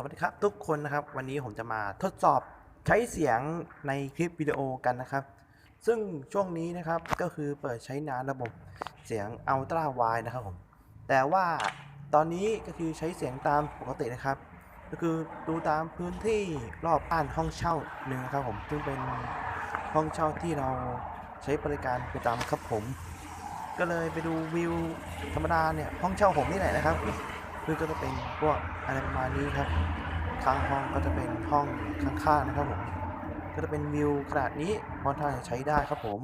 สวัสดีครับทุกคนนะครับวันนี้ผมจะมาทดสอบใช้เสียงในคลิปวิดีโอกันนะครับซึ่งช่วงนี้นะครับก็คือเปิดใช้งานระบบเสียง Ultra Wide นะครับผมแต่ว่าตอนนี้ก็คือใช้เสียงตามปกตินะครับก็คือดูตามพื้นที่รอบบ้านห้องเช่าหนึ่งนะครับผมซึ่งเป็นห้องเช่าที่เราใช้บริการประจำครับผมก็เลยไปดูวิวธรรมดาเนี่ยห้องเช่าผมนี่แหละนะครับคือก็จะเป็นพวกอะไรประมาณนี้ครับข้างห้องก็จะเป็นห้องข้างๆนะครับผมก็จะเป็นวิวขนาดนี้ค่อนข้างจะใช้ได้ครับผม